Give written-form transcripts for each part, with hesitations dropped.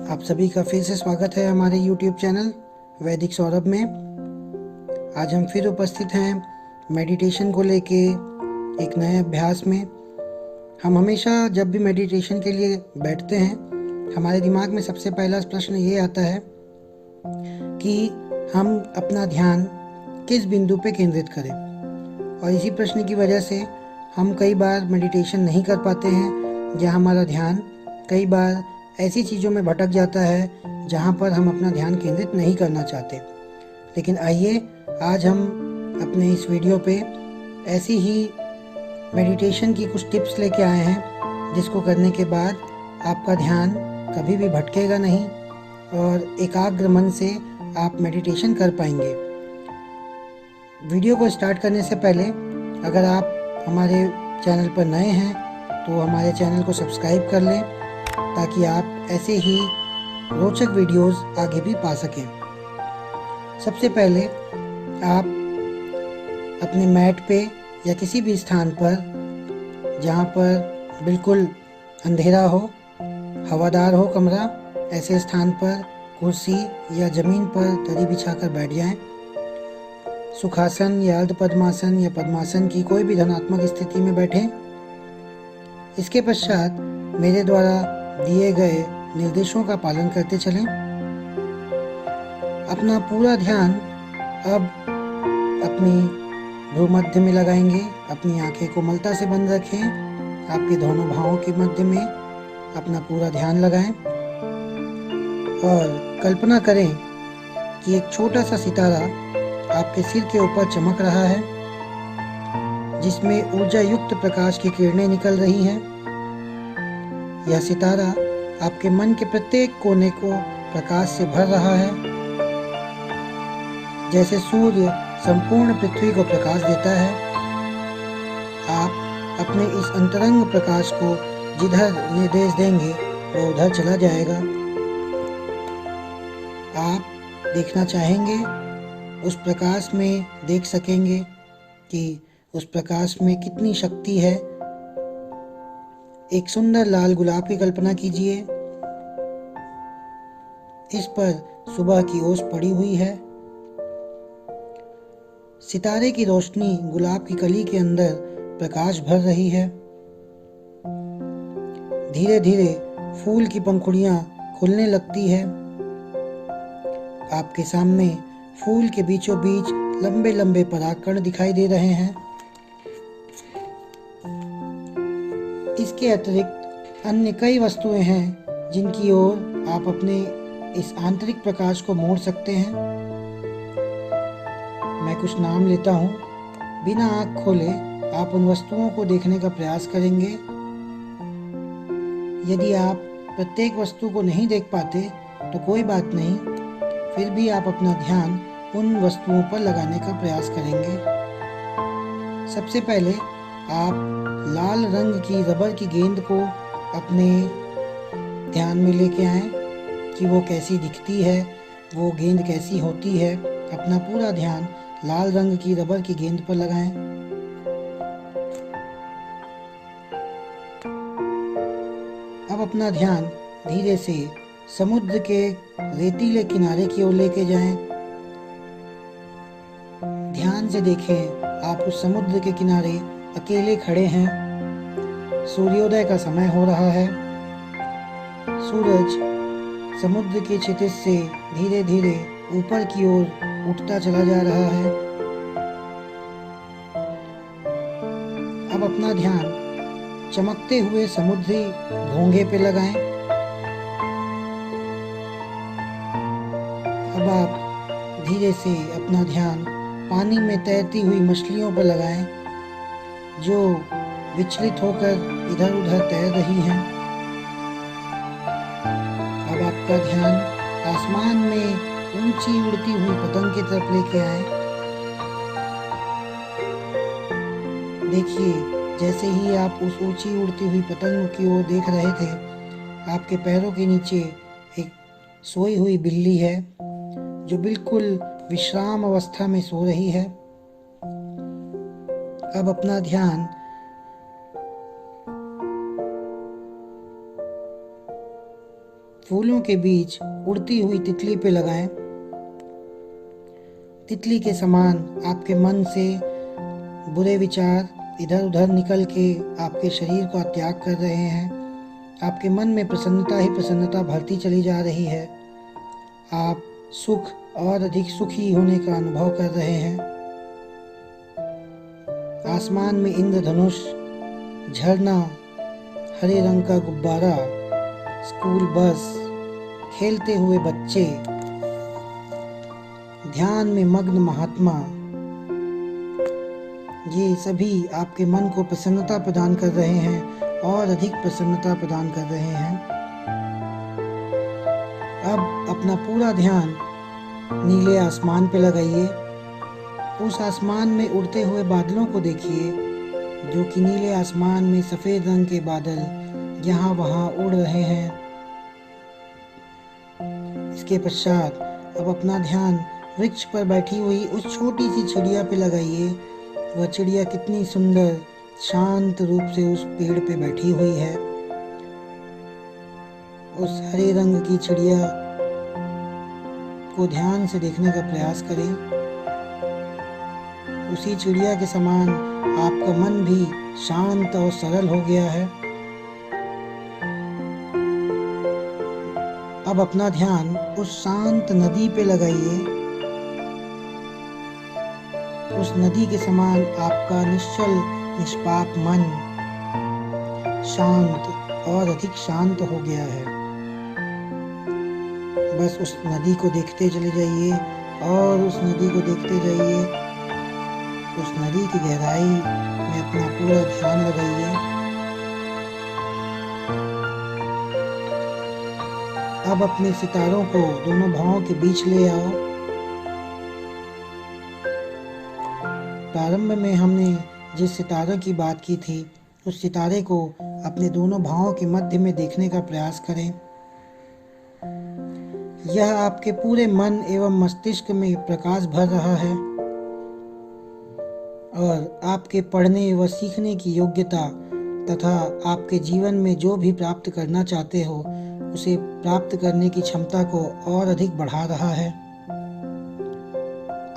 आप सभी का फिर से स्वागत है हमारे YouTube चैनल वैदिक सौरभ में। आज हम फिर उपस्थित हैं मेडिटेशन को लेके एक नए अभ्यास में। हम हमेशा जब भी मेडिटेशन के लिए बैठते हैं, हमारे दिमाग में सबसे पहला प्रश्न ये आता है कि हम अपना ध्यान किस बिंदु पे केंद्रित करें। और इसी प्रश्न की वजह से हम कई बार मेडिटेशन नहीं कर पाते हैं, या हमारा ध्यान कई बार ऐसी चीज़ों में भटक जाता है जहाँ पर हम अपना ध्यान केंद्रित नहीं करना चाहते। लेकिन आइए आज हम अपने इस वीडियो पे ऐसी ही मेडिटेशन की कुछ टिप्स लेके आए हैं, जिसको करने के बाद आपका ध्यान कभी भी भटकेगा नहीं और एकाग्र मन से आप मेडिटेशन कर पाएंगे। वीडियो को स्टार्ट करने से पहले अगर आप हमारे चैनल पर नए हैं तो हमारे चैनल को सब्सक्राइब कर लें, ताकि आप ऐसे ही रोचक वीडियोस आगे भी पा सकें। सबसे पहले आप अपने मैट पे या किसी भी स्थान पर जहाँ पर बिल्कुल अंधेरा हो, हवादार हो कमरा, ऐसे स्थान पर कुर्सी या ज़मीन पर दरी बिछाकर बैठ जाएं। सुखासन या अर्ध पद्मासन या पद्मासन की कोई भी धनात्मक स्थिति में बैठें। इसके पश्चात मेरे द्वारा दिए गए निर्देशों का पालन करते चलें। अपना पूरा ध्यान अब अपनी भ्रूमध्य में लगाएंगे। अपनी आंखें कोमलता से बंद रखें। आपके दोनों भौहों के मध्य में अपना पूरा ध्यान लगाएं और कल्पना करें कि एक छोटा सा सितारा आपके सिर के ऊपर चमक रहा है, जिसमें ऊर्जा युक्त प्रकाश की किरणें निकल रही हैं। यह सितारा आपके मन के प्रत्येक कोने को प्रकाश से भर रहा है, जैसे सूर्य संपूर्ण पृथ्वी को प्रकाश देता है। आप अपने इस अंतरंग प्रकाश को जिधर निर्देश देंगे वो उधर चला जाएगा। आप देखना चाहेंगे, उस प्रकाश में देख सकेंगे कि उस प्रकाश में कितनी शक्ति है। एक सुंदर लाल गुलाब की कल्पना कीजिए। इस पर सुबह की ओस पड़ी हुई है। सितारे की रोशनी गुलाब की कली के अंदर प्रकाश भर रही है। धीरे धीरे फूल की पंखुड़ियां खुलने लगती है। आपके सामने फूल के बीचों बीच लंबे लंबे परागकण दिखाई दे रहे हैं। इसके अतिरिक्त अन्य कई वस्तुएं हैं जिनकी ओर आप अपने इस आंतरिक प्रकाश को मोड़ सकते हैं। मैं कुछ नाम लेता हूँ। बिना आँख खोले आप उन वस्तुओं को देखने का प्रयास करेंगे। यदि आप प्रत्येक वस्तु को नहीं देख पाते तो कोई बात नहीं, फिर भी आप अपना ध्यान उन वस्तुओं पर लगाने का प्रयास करेंगे। सबसे पहले आप लाल रंग की रबर की गेंद को अपने ध्यान में लेके आएं कि वो कैसी दिखती है, वो गेंद कैसी होती है। अपना पूरा ध्यान लाल रंग की रबर की गेंद पर लगाएं। अब अपना ध्यान धीरे से समुद्र के रेतीले किनारे की ओर लेके जाएं। ध्यान से देखें, आप उस समुद्र के किनारे अकेले खड़े हैं। सूर्योदय का समय हो रहा है। सूरज समुद्र के क्षितिज से धीरे धीरे ऊपर की ओर उठता चला जा रहा है। अब अपना ध्यान चमकते हुए समुद्री घोंघे पे लगाएं। अब आप धीरे से अपना ध्यान पानी में तैरती हुई मछलियों पर लगाएं, जो विचलित होकर इधर उधर तैर रही हैं। अब आपका ध्यान आसमान में ऊंची उड़ती हुई पतंग की तरफ लेके आए। देखिए, जैसे ही आप उस ऊंची उड़ती हुई पतंग की ओर देख रहे थे, आपके पैरों के नीचे एक सोई हुई बिल्ली है, जो बिल्कुल विश्राम अवस्था में सो रही है। अब अपना ध्यान फूलों के बीच उड़ती हुई तितली पे लगाएं। तितली के समान आपके मन से बुरे विचार इधर उधर निकल के आपके शरीर का त्याग कर रहे हैं। आपके मन में प्रसन्नता ही प्रसन्नता भरती चली जा रही है। आप सुख और अधिक सुखी होने का अनुभव कर रहे हैं। आसमान में इंद्रधनुष, झरना, हरे रंग का गुब्बारा, स्कूल बस, खेलते हुए बच्चे, ध्यान में मग्न महात्मा, ये सभी आपके मन को प्रसन्नता प्रदान कर रहे हैं और अधिक प्रसन्नता प्रदान कर रहे हैं। अब अपना पूरा ध्यान नीले आसमान पे लगाइए। उस आसमान में उड़ते हुए बादलों को देखिए, जो कि नीले आसमान में सफ़ेद रंग के बादल यहाँ वहाँ उड़ रहे हैं। इसके पश्चात अब अपना ध्यान वृक्ष पर बैठी हुई उस छोटी सी चिड़िया पे लगाइए। वह चिड़िया कितनी सुंदर शांत रूप से उस पेड़ पे बैठी हुई है। उस हरे रंग की चिड़िया को ध्यान से देखने का प्रयास करें। उसी चिड़िया के समान आपका मन भी शांत और सरल हो गया है। अब अपना ध्यान उस शांत नदी पे लगाइए। उस नदी के समान आपका निश्चल निष्पाप मन शांत और अधिक शांत हो गया है। बस उस नदी को देखते चले जाइए और उस नदी को देखते जाइए। उस नदी की गहराई में अपना पूरा ध्यान लगाइए। अब अपने सितारों को दोनों भावों के बीच ले आओ। प्रारंभ में हमने जिस सितारे की बात की थी, उस सितारे को अपने दोनों भावों के मध्य में देखने का प्रयास करें। यह आपके पूरे मन एवं मस्तिष्क में प्रकाश भर रहा है और आपके पढ़ने व सीखने की योग्यता तथा आपके जीवन में जो भी प्राप्त करना चाहते हो उसे प्राप्त करने की क्षमता को और अधिक बढ़ा रहा है।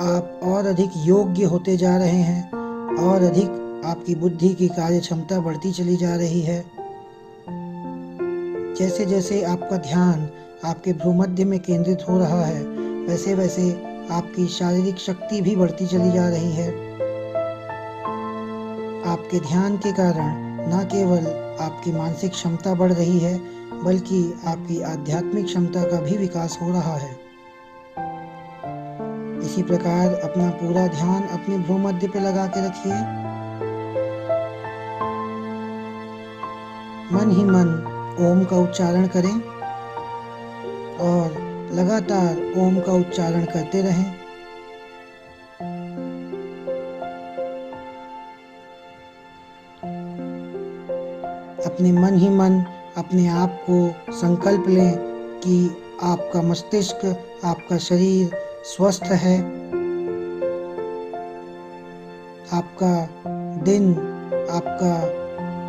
आप और अधिक योग्य होते जा रहे हैं और अधिक आपकी बुद्धि की कार्य क्षमता बढ़ती चली जा रही है। जैसे जैसे आपका ध्यान आपके भ्रूमध्य में केंद्रित हो रहा है, वैसे वैसे आपकी शारीरिक शक्ति भी बढ़ती चली जा रही है। आपके ध्यान के कारण न केवल आपकी मानसिक क्षमता बढ़ रही है, बल्कि आपकी आध्यात्मिक क्षमता का भी विकास हो रहा है। इसी प्रकार अपना पूरा ध्यान अपने भ्रूमध्य पे लगा के रखिए। मन ही मन ओम का उच्चारण करें और लगातार ओम का उच्चारण करते रहें। अपने मन ही मन अपने आप को संकल्प लें कि आपका मस्तिष्क, आपका शरीर स्वस्थ है। आपका दिन, आपका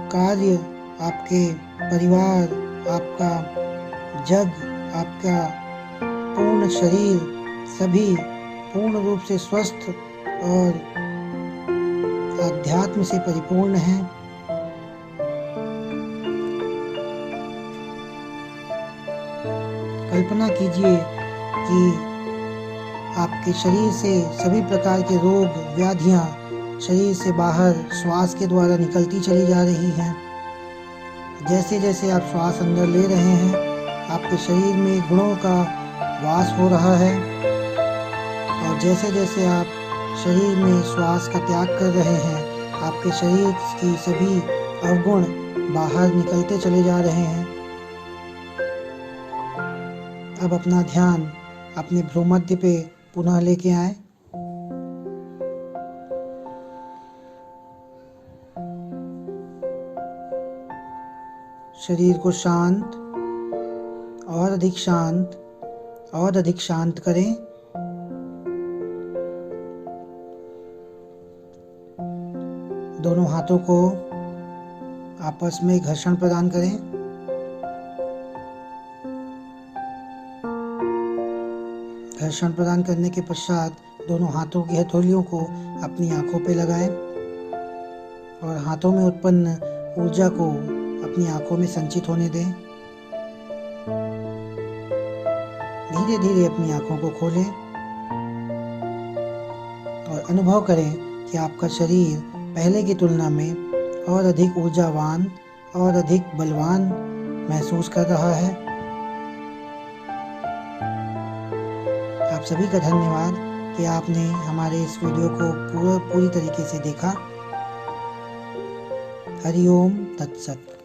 कार्य, आपके परिवार, आपका जग, आपका पूर्ण शरीर सभी पूर्ण रूप से स्वस्थ और अध्यात्म से परिपूर्ण हैं। कल्पना कीजिए कि आपके शरीर से सभी प्रकार के रोग व्याधियां शरीर से बाहर श्वास के द्वारा निकलती चली जा रही हैं। जैसे जैसे आप श्वास अंदर ले रहे हैं, आपके शरीर में गुणों का वास हो रहा है और जैसे जैसे आप शरीर में श्वास का त्याग कर रहे हैं, आपके शरीर की सभी अवगुण बाहर निकलते चले जा रहे हैं। अब अपना ध्यान अपने भ्रूमध्य पे पुनः लेके आए। शरीर को शांत और अधिक शांत और अधिक शांत करें। दोनों हाथों को आपस में घर्षण प्रदान करें। घर्षण प्रदान करने के पश्चात दोनों हाथों की हथौलियों को अपनी आंखों पर लगाएं और हाथों में उत्पन्न ऊर्जा को अपनी आंखों में संचित होने दें। धीरे धीरे अपनी आंखों को खोलें और अनुभव करें कि आपका शरीर पहले की तुलना में और अधिक ऊर्जावान और अधिक बलवान महसूस कर रहा है। आप सभी का धन्यवाद कि आपने हमारे इस वीडियो को पूरी तरीके से देखा। हरि ओम तत्सत।